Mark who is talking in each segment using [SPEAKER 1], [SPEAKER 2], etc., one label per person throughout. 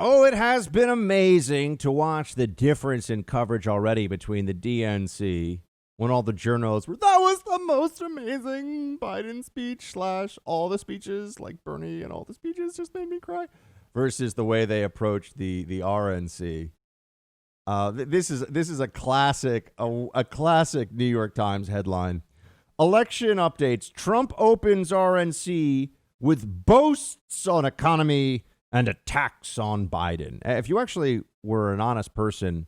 [SPEAKER 1] Oh, it has been amazing to watch the difference in coverage already between the DNC when all the journalists were, that was the most amazing Biden speech / all the speeches, like Bernie and all the speeches just made me cry, versus the way they approached the RNC. This is a classic New York Times headline. Election updates. Trump opens RNC with boasts on economy and attacks on Biden. If you actually were an honest person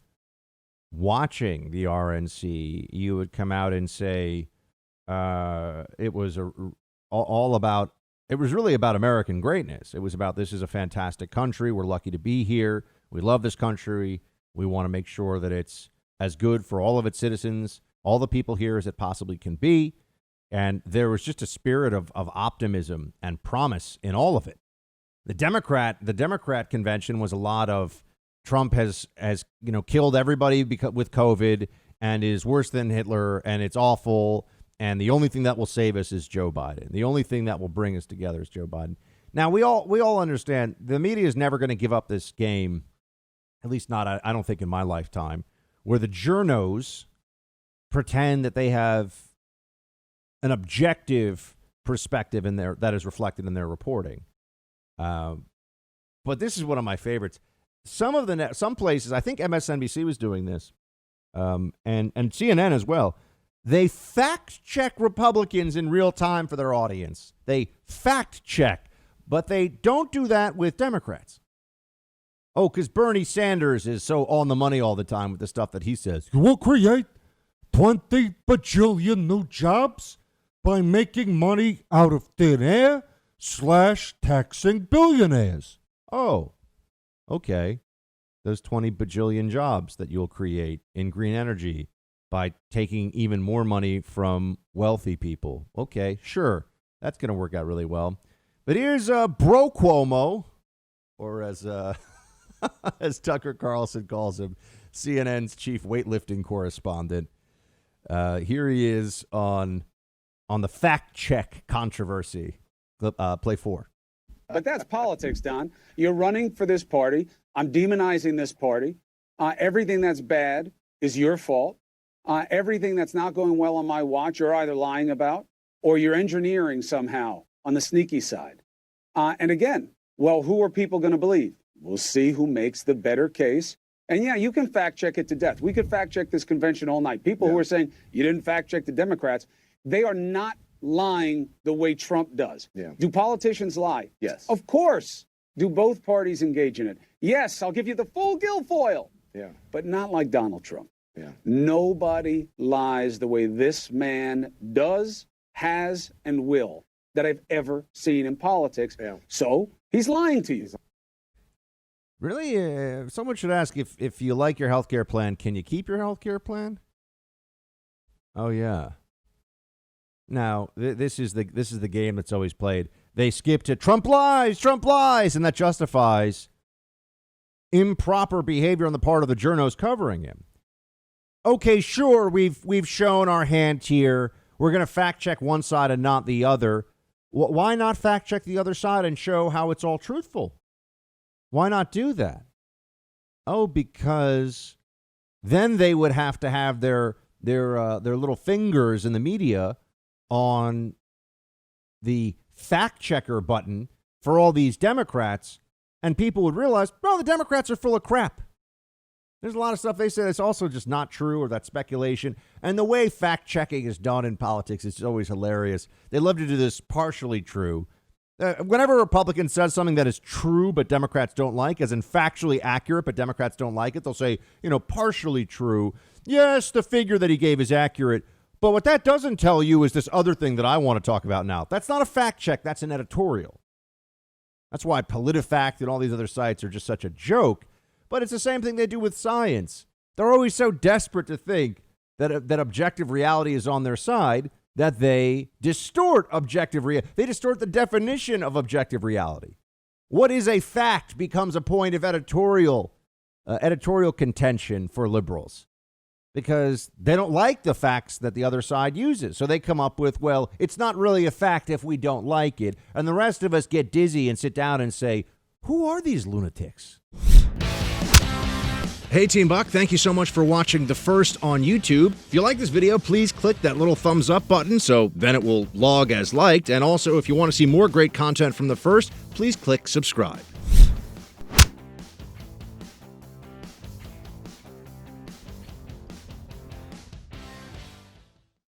[SPEAKER 1] watching the RNC, you would come out and say it was really about American greatness. It was about, this is a fantastic country. We're lucky to be here. We love this country. We want to make sure that it's as good for all of its citizens, all the people here, as it possibly can be. And there was just a spirit of optimism and promise in all of it. The Democrat convention was a lot of Trump has killed everybody with COVID and is worse than Hitler, and it's awful. And the only thing that will save us is Joe Biden. The only thing that will bring us together is Joe Biden. Now, we all understand the media is never going to give up this game, at least not, I don't think, in my lifetime, where the journos pretend that they have an objective perspective in there that is reflected in their reporting. But this is one of my favorites. Some places, I think MSNBC was doing this, and CNN as well. They fact check Republicans in real time for their audience. They fact check, but they don't do that with Democrats. Oh, because Bernie Sanders is so on the money all the time with the stuff that he says.
[SPEAKER 2] You will create 20 bajillion new jobs by making money out of thin air / taxing billionaires.
[SPEAKER 1] Oh, okay. Those 20 bajillion jobs that you'll create in green energy by taking even more money from wealthy people. Okay, sure. That's going to work out really well. But here's Bro Cuomo, or as as Tucker Carlson calls him, CNN's chief weightlifting correspondent. Here he is on the fact check controversy. Play 4.
[SPEAKER 3] But that's politics, Don. You're running for this party. I'm demonizing this party. Everything that's bad is your fault. Everything that's not going well on my watch, you're either lying about or you're engineering somehow on the sneaky side. And again, well, who are people going to believe? We'll see who makes the better case. And yeah, you can fact check it to death. We could fact check this convention all night. People who are saying you didn't fact check the Democrats, they are not lying the way Trump does. Yeah. Do politicians lie? Yes. Of course. Do both parties engage in it? Yes, I'll give you the full guilfoyle. Yeah. But not like Donald Trump. Yeah. Nobody lies the way this man does, has, and will that I've ever seen in politics. Yeah. So he's lying to you.
[SPEAKER 1] Really? Someone should ask if you like your health care plan, can you keep your health care plan? Oh, yeah. Now, this is the game that's always played. They skip to Trump lies, and that justifies improper behavior on the part of the journos covering him. Okay, sure, we've shown our hand here. We're going to fact check one side and not the other. Why not fact check the other side and show how it's all truthful? Why not do that? Oh, because then they would have to have their little fingers in the media on the fact checker button for all these Democrats, and people would realize, the Democrats are full of crap. There's a lot of stuff they say that's also just not true, or that's speculation. And the way fact checking is done in politics is always hilarious. They love to do this partially true. Whenever a Republican says something that is true but Democrats don't like, as in factually accurate but Democrats don't like it, they'll say, partially true. Yes, the figure that he gave is accurate. But what that doesn't tell you is this other thing that I want to talk about now. That's not a fact check. That's an editorial. That's why PolitiFact and all these other sites are just such a joke. But it's the same thing they do with science. They're always so desperate to think that objective reality is on their side that they distort objective reality. They distort the definition of objective reality. What is a fact becomes a point of editorial contention for liberals, because they don't like the facts that the other side uses. So they come up with, well, it's not really a fact if we don't like it. And the rest of us get dizzy and sit down and say, Who are these lunatics?
[SPEAKER 4] Hey Team Buck, thank you so much for watching The First on YouTube. If you like this video, please click that little thumbs up button so then it will log as liked. And also, if you want to see more great content from The First, please click subscribe.